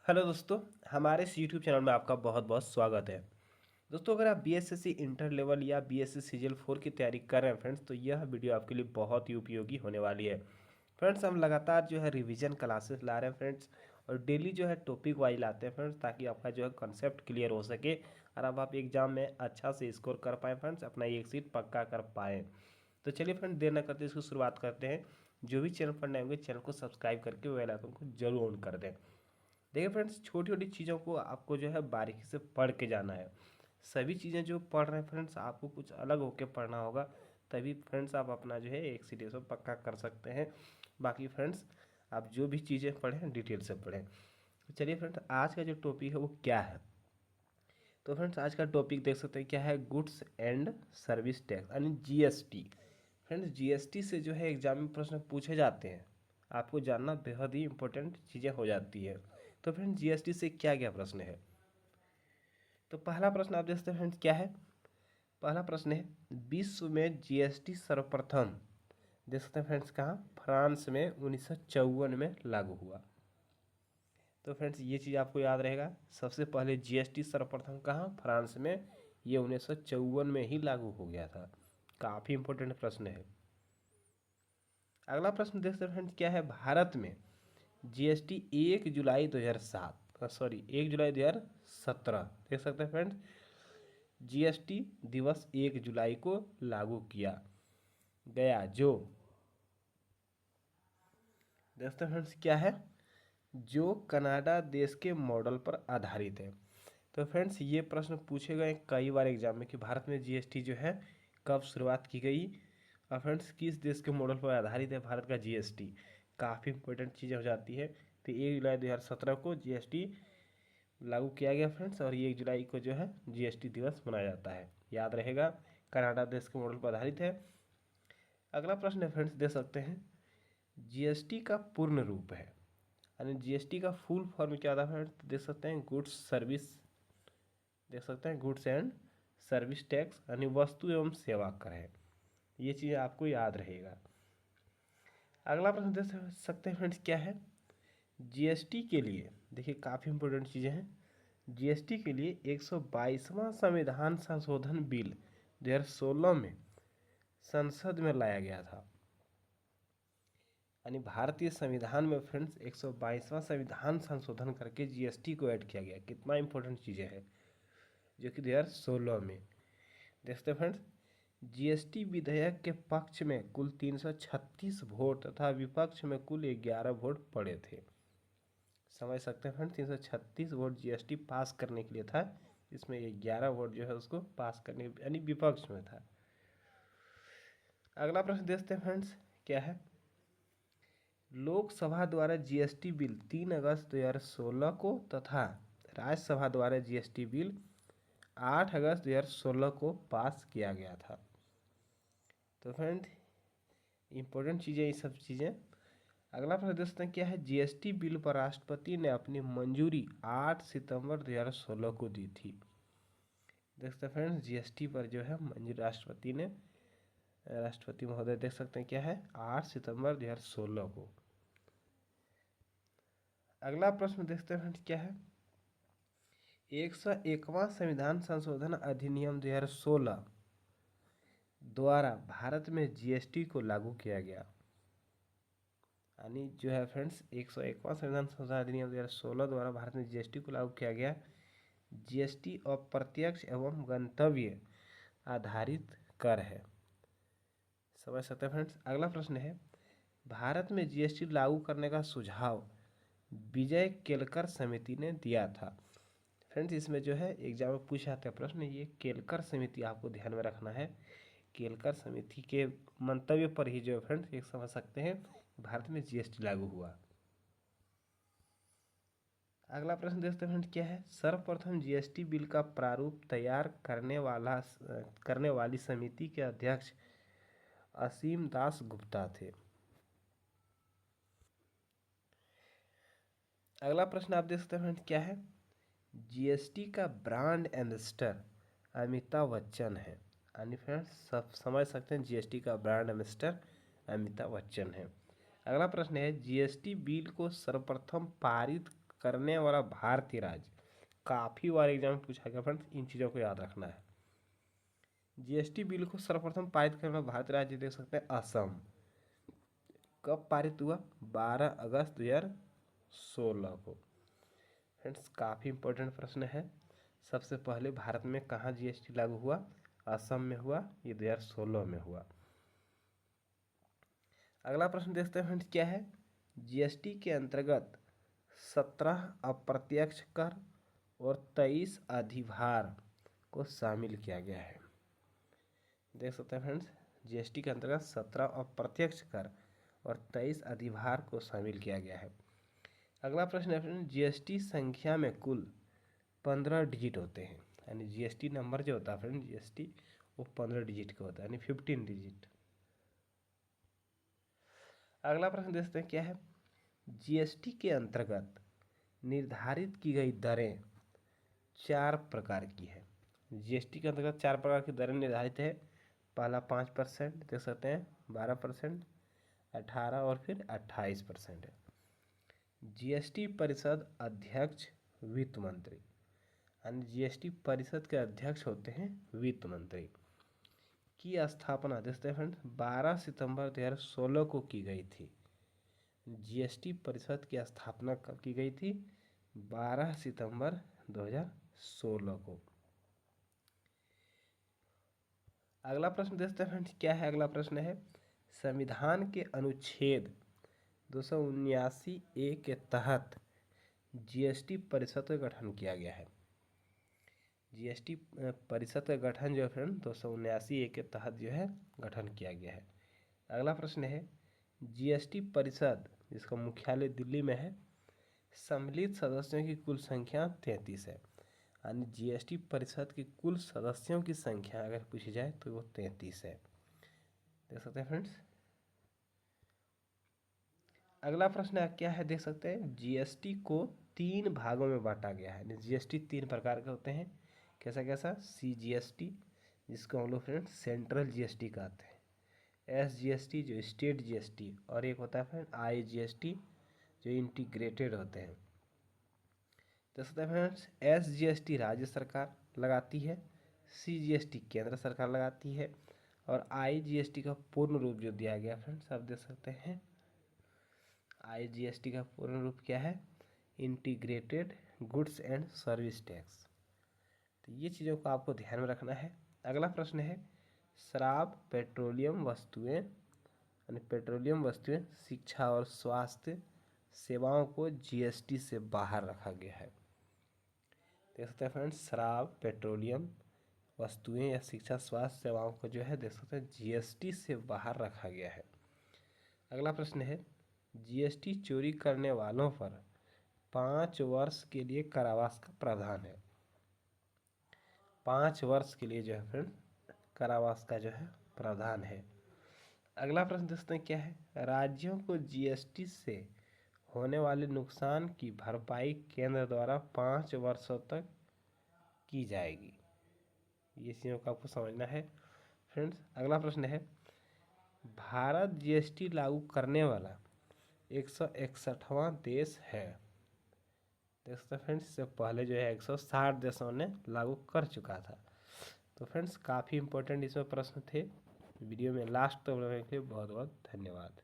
Hello दोस्तों, हमारे इस यूट्यूब चैनल में आपका बहुत बहुत स्वागत है। दोस्तों, अगर आप बीएसएससी इंटर लेवल या बीएसएससी सीजीएल 4 की तैयारी कर रहे हैं फ्रेंड्स, तो यह वीडियो आपके लिए बहुत ही उपयोगी होने वाली है। फ्रेंड्स, हम लगातार जो है रिवीजन क्लासेस ला रहे हैं फ्रेंड्स, और डेली जो है टॉपिक वाइज लाते हैं फ्रेंड्स, ताकि आपका जो है कंसेप्ट क्लियर हो सके और अब आप एग्जाम में अच्छा से स्कोर कर पाएँ फ्रेंड्स, अपना एक सीट पक्का कर पाएँ। तो चलिए फ्रेंड्स, देर न करते इसको शुरुआत करते हैं। जो भी चैनल पर नए होंगे चैनल को सब्सक्राइब करके बेल आइकन को जरूर ऑन कर दें। देखिए फ्रेंड्स, छोटी छोटी चीज़ों को आपको जो है बारीकी से पढ़ के जाना है। सभी चीज़ें जो पढ़ रहे हैं फ्रेंड्स, आपको कुछ अलग होके पढ़ना होगा, तभी फ्रेंड्स आप अपना जो है एक सीरीज में पक्का कर सकते हैं। बाकी फ्रेंड्स, आप जो भी चीज़ें पढ़ें डिटेल से पढ़ें। तो चलिए फ्रेंड्स, आज का जो टॉपिक है वो क्या है। तो फ्रेंड्स, आज का टॉपिक देख सकते हैं क्या है, गुड्स एंड सर्विस टैक्स यानी जीएसटी। फ्रेंड्स, जीएसटी से जो है एग्जाम में प्रश्न पूछे जाते हैं, आपको जानना बेहद ही इंपॉर्टेंट चीज़ें हो जाती है। तो फ्रेंड्स, जीएसटी से क्या क्या प्रश्न है। तो पहला प्रश्न आप देख सकते हैं फ्रेंड्स क्या है। पहला प्रश्न है, विश्व में जीएसटी सर्वप्रथम देख सकते हैं फ्रेंड्स कहाँ, फ्रांस में 1954 में लागू हुआ। तो फ्रेंड्स, ये चीज़ आपको याद रहेगा, सबसे पहले जीएसटी सर्वप्रथम कहाँ, फ्रांस में, ये 1954 में ही लागू हो गया था। काफ़ी इंपॉर्टेंट प्रश्न है। अगला प्रश्न देख सकते हैं फ्रेंड्स क्या है, भारत में जीएसटी 1 जुलाई 2007 सॉरी 1 जुलाई 2017 देख सकते हैं फ्रेंड्स, जीएसटी दिवस 1 जुलाई को लागू किया गया, जो देख सकते हैं फ्रेंड्स क्या है, जो कनाडा देश के मॉडल पर आधारित है। तो फ्रेंड्स, ये प्रश्न पूछे गए कई बार एग्जाम में कि भारत में जीएसटी जो है कब शुरुआत की गई, और फ्रेंड्स किस देश के मॉडल पर आधारित है भारत का जीएसटी। काफ़ी इंपॉर्टेंट चीज़ें हो जाती है। तो 1 जुलाई 2017 को जीएसटी लागू किया गया फ्रेंड्स, और ये 1 जुलाई को जो है जीएसटी दिवस मनाया जाता है, याद रहेगा। कनाडा देश के मॉडल पर आधारित है। अगला प्रश्न है फ्रेंड्स, दे सकते हैं जीएसटी का पूर्ण रूप है, यानी जीएसटी का फुल फॉर्म क्या था फ्रेंड्स, देख सकते हैं गुड्स सर्विस, देख सकते हैं गुड्स एंड सर्विस टैक्स यानी वस्तु एवं सेवा कर है। ये चीज़ आपको याद रहेगा। अगला प्रश्न देख सकते हैं फ्रेंड्स क्या है, जीएसटी के लिए देखिए काफ़ी इंपॉर्टेंट चीज़ें हैं। जीएसटी के लिए 122वां संविधान संशोधन बिल 2016 में संसद में लाया गया था, यानी भारतीय संविधान में फ्रेंड्स 122वां संविधान संशोधन करके जीएसटी को ऐड किया गया। कितना इंपॉर्टेंट चीज़ें हैं, जो कि 2016 में। देखते हैं फ्रेंड्स, जीएसटी विधेयक के पक्ष में कुल 336 वोट तथा विपक्ष में कुल 11 वोट पड़े थे। समझ सकते हैं फ्रेंड्स, 336 वोट जीएसटी पास करने के लिए था, इसमें 11 वोट जो है उसको पास करने यानी विपक्ष में था। अगला प्रश्न देखते हैं फ्रेंड्स क्या है, लोकसभा द्वारा जीएसटी बिल 3 अगस्त 2016 को तथा राज्यसभा द्वारा जीएसटी बिल 8 अगस्त 2016 को पास किया गया था। तो फ्रेंड, इंपॉर्टेंट चीज़ें ये सब चीज़ें। अगला प्रश्न देखते हैं क्या है, जीएसटी बिल पर राष्ट्रपति ने अपनी मंजूरी 8 सितंबर 2016 को दी थी। देखते हैं फ्रेंड्स, जीएसटी पर जो है मंजूरी राष्ट्रपति ने, राष्ट्रपति महोदय देख सकते हैं क्या है, 8 सितंबर 2016 को। अगला प्रश्न देखते हैं फ्रेंड्स क्या है, 101वां संविधान संशोधन अधिनियम 2016 द्वारा भारत में जीएसटी को लागू किया गया, यानी जो है फ्रेंड्स 101वां संविधान संशोधन अधिनियम 2016 द्वारा भारत में जीएसटी को लागू किया गया। जीएसटी अप्रत्यक्ष एवं गंतव्य आधारित कर है। समझ सकते हैं फ्रेंड्स। अगला प्रश्न है, भारत में जीएसटी लागू करने का सुझाव विजय केलकर समिति ने दिया था। फ्रेंड्स, इसमें जो है एग्जाम में पूछा जाता है प्रश्न, ये केलकर समिति आपको ध्यान में रखना है। केलकर समिति के मंतव्य पर ही जो है फ्रेंड्स एक समझ सकते हैं भारत में जीएसटी लागू हुआ। अगला प्रश्न देखते हैं फ्रेंड्स क्या है, सर्वप्रथम जीएसटी बिल का प्रारूप तैयार करने वाली समिति के अध्यक्ष असीम दास गुप्ता थे। अगला प्रश्न आप देख सकते हैं फ्रेंड्स क्या है, जीएसटी का ब्रांड एम्बेसडर अमिताभ बच्चन है, यानी फ्रेंड्स सब समझ सकते हैं जीएसटी का ब्रांड एम्बेसडर अमिताभ बच्चन है। अगला प्रश्न है, जीएसटी बिल को सर्वप्रथम पारित करने वाला भारतीय राज्य, काफ़ी बार एग्जाम में पूछा गया फ्रेंड्स, इन चीज़ों को याद रखना है। जीएसटी बिल को सर्वप्रथम पारित करने वाला भारतीय राज्य देख सकते हैं असम। कब पारित हुआ? 12 अगस्त 2016 को। फ्रेंड्स काफ़ी इंपॉर्टेंट प्रश्न है। सबसे पहले भारत में कहाँ जीएसटी लागू हुआ? असम में हुआ, ये 2016 में हुआ। अगला प्रश्न देखते हैं फ्रेंड्स, क्या है? जीएसटी के अंतर्गत 17 अप्रत्यक्ष कर और 23 अधिभार को शामिल किया गया है। देख सकते हैं फ्रेंड्स, जीएसटी के अंतर्गत 17 अप्रत्यक्ष कर और 23 अधिभार को शामिल किया गया है। अगला प्रश्न है फ्रेंड्स, जीएसटी संख्या में कुल 15 डिजिट होते हैं, यानी जीएसटी नंबर जो होता है फ्रेंड, जीएसटी वो 15 डिजिट का होता है, यानी 15 डिजिट। अगला प्रश्न देखते हैं, क्या है? जीएसटी के अंतर्गत निर्धारित की गई दरें 4 प्रकार की है। जीएसटी के अंतर्गत 4 प्रकार की दरें निर्धारित है। पहला 5% देख सकते हैं, 12%, 18 और फिर 28% है। जीएसटी परिषद अध्यक्ष वित्त मंत्री, यानी जीएसटी परिषद के अध्यक्ष होते हैं वित्त मंत्री। की स्थापना देखते हैं फ्रेंड्स 12 सितंबर 2016 को की गई थी। जीएसटी परिषद की स्थापना कब की गई थी? 12 सितंबर 2016 को। अगला प्रश्न देखते हैं फ्रेंड्स, क्या है? अगला प्रश्न है, संविधान के अनुच्छेद 279A के तहत जीएसटी परिषद का गठन किया गया है। जीएसटी परिषद का गठन जो है फ्रेंड 279A के तहत जो है गठन किया गया है। अगला प्रश्न है, जीएसटी परिषद जिसका मुख्यालय दिल्ली में है, सम्मिलित सदस्यों की कुल संख्या 33 है, यानी जीएसटी परिषद की कुल सदस्यों की संख्या अगर पूछी जाए तो वो 33 है। देख सकते हैं फ्रेंड्स। अगला प्रश्न क्या है? देख सकते हैं, जीएसटी को 3 भागों में बांटा गया है। जीएसटी 3 प्रकार के होते हैं। कैसा कैसा? सीजीएसटी जिसको हम लोग फ्रेंड्स सेंट्रल जीएसटी कहते हैं, एसजीएसटी जो स्टेट जीएसटी, और एक होता है फ्रेंड आईजीएसटी जो इंटीग्रेटेड होते हैं। देख सकते हैं फ्रेंड्स, एसजीएसटी राज्य सरकार लगाती है, सीजीएसटी केंद्र सरकार लगाती है, और आईजीएसटी का पूर्ण रूप जो दिया गया फ्रेंड्स आप देख सकते हैं, आईजीएसटी का पूर्ण रूप क्या है? Integrated goods and service tax. तो ये चीज़ों को आपको ध्यान में रखना है। अगला प्रश्न है, शराब, पेट्रोलियम वस्तुएं यानी पेट्रोलियम वस्तुएं, शिक्षा और स्वास्थ्य सेवाओं को जीएसटी से बाहर रखा गया है। देख सकते हैं फ्रेंड्स, शराब, पेट्रोलियम वस्तुएं या शिक्षा स्वास्थ्य सेवाओं को जो है देख सकते हैं जीएसटी से बाहर रखा गया है। अगला प्रश्न है, जीएसटी चोरी करने वालों पर 5 वर्ष के लिए कारावास का प्रावधान है। 5 वर्ष के लिए जो है फ्रेंड कारावास का जो है प्रावधान है। अगला प्रश्न देखते हैं, क्या है? राज्यों को जीएसटी से होने वाले नुकसान की भरपाई केंद्र द्वारा 5 वर्षों तक की जाएगी। ये चीज़ों को आपको समझना है फ्रेंड्स। अगला प्रश्न है, भारत जीएसटी लागू करने वाला 161वां देश है। देख सकते हैं फ्रेंड्स, इससे पहले जो है 160 देशों ने लागू कर चुका था। तो फ्रेंड्स काफ़ी इंपॉर्टेंट इसमें प्रश्न थे। वीडियो में लास्ट तक रहने के लिए बहुत बहुत धन्यवाद।